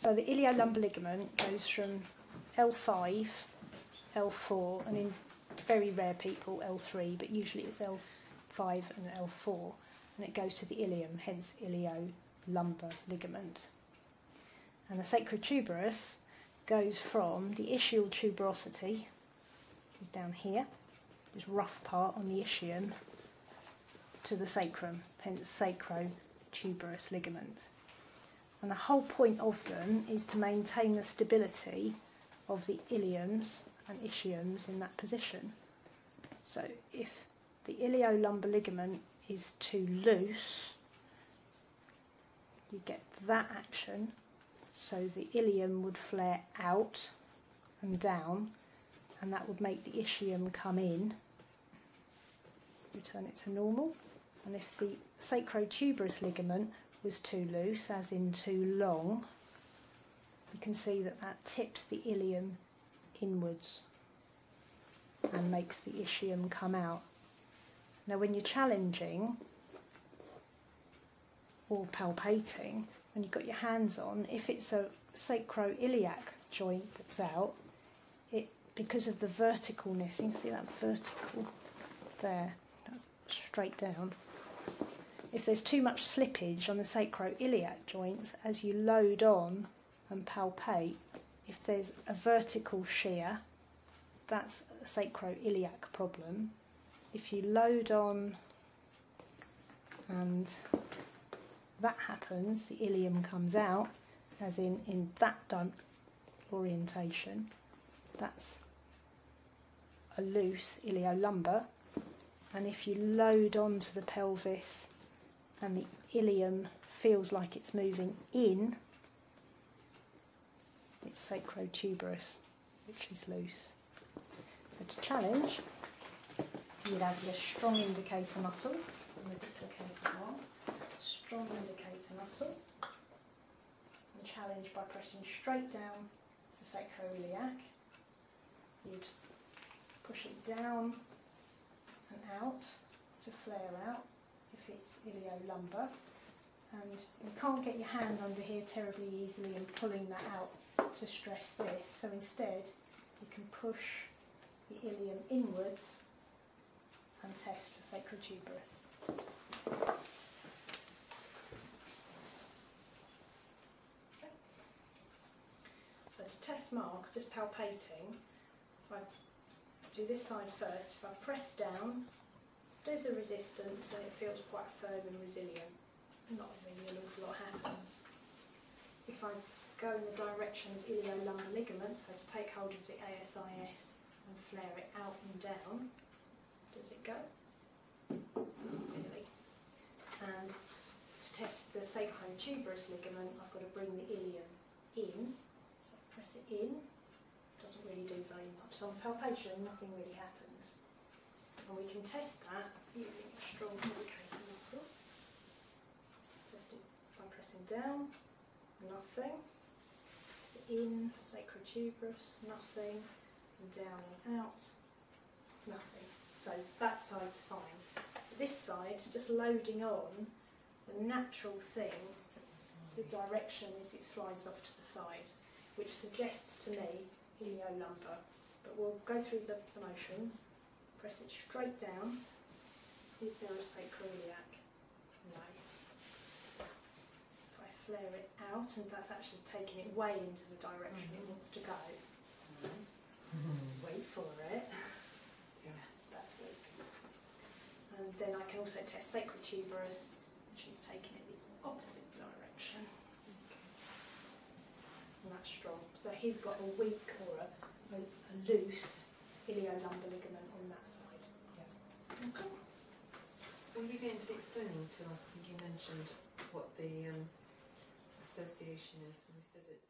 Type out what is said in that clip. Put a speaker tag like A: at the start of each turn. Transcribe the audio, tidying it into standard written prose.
A: So the iliolumbar ligament goes from L5, L4, and in very rare people L3, but usually it's L5 and L4, and it goes to the ilium, hence iliolumbar ligament. And the sacrotuberous goes from the ischial tuberosity, which is down here, this rough part on the ischium, to the sacrum, hence sacro-tuberous ligament. And the whole point of them is to maintain the stability of the iliums and ischiums in that position. So if the iliolumbar ligament is too loose, you get that action, so the ilium would flare out and down, and that would make the ischium come in, return it to normal. And if the sacrotuberous ligament was too loose, as in too long, you can see that that tips the ilium inwards and makes the ischium come out. Now when you're challenging or palpating, when you've got your hands on, if it's a sacro-iliac joint that's out, because of the verticalness, you can see that vertical there, that's straight down. If there's too much slippage on the sacro-iliac joints, as you load on and palpate, if there's a vertical shear, that's a sacro-iliac problem. If you load on and that happens, the ilium comes out, as in that orientation, that's a loose iliolumbar. And if you load onto the pelvis and the ilium feels like it's moving in, it's sacrotuberous, which is loose. So to challenge, you'd have your strong indicator muscle and the dislocator arm, strong indicator muscle, and challenge by pressing straight down the sacro-iliac. You'd push it down and out to flare out if it's iliolumbar, and you can't get your hand under here terribly easily and pulling that out to stress this, so instead you can push the ilium inwards and test for sacrotuberous. Okay. So to test mark, just palpating, if I do this side first, if I press down, there's a resistance and it feels quite firm and resilient. Not really an awful lot happens. If I go in the direction of iliolumbar ligaments, so to take hold of the ASIS and flare it out and down, does it go? Not really. And to test the sacrotuberous ligament, I've got to bring the ilium in. So I press it in, doesn't really do very much. So on palpation, nothing really happens. And we can test that using a strong indicator muscle. Test it by pressing down, nothing. Press it in, sacrotuberous, nothing. And down and out, nothing. So that side's fine. But this side, just loading on, the natural thing, the direction is it slides off to the side, which suggests to me iliolumbar. But we'll go through the motions. Press it straight down. Is there a sacro-iliac? No. If I flare it out, and that's actually taking it way into the direction it wants to go. Wait for it. Yeah, that's weak. And then I can also test sacrotuberous, and she's taking it the opposite direction. And that's strong. So he's got a weak or a loose iliolumbar ligament on that side. Yeah. Okay.
B: Were you going to be explaining to us, I think you mentioned what the association is when we said it's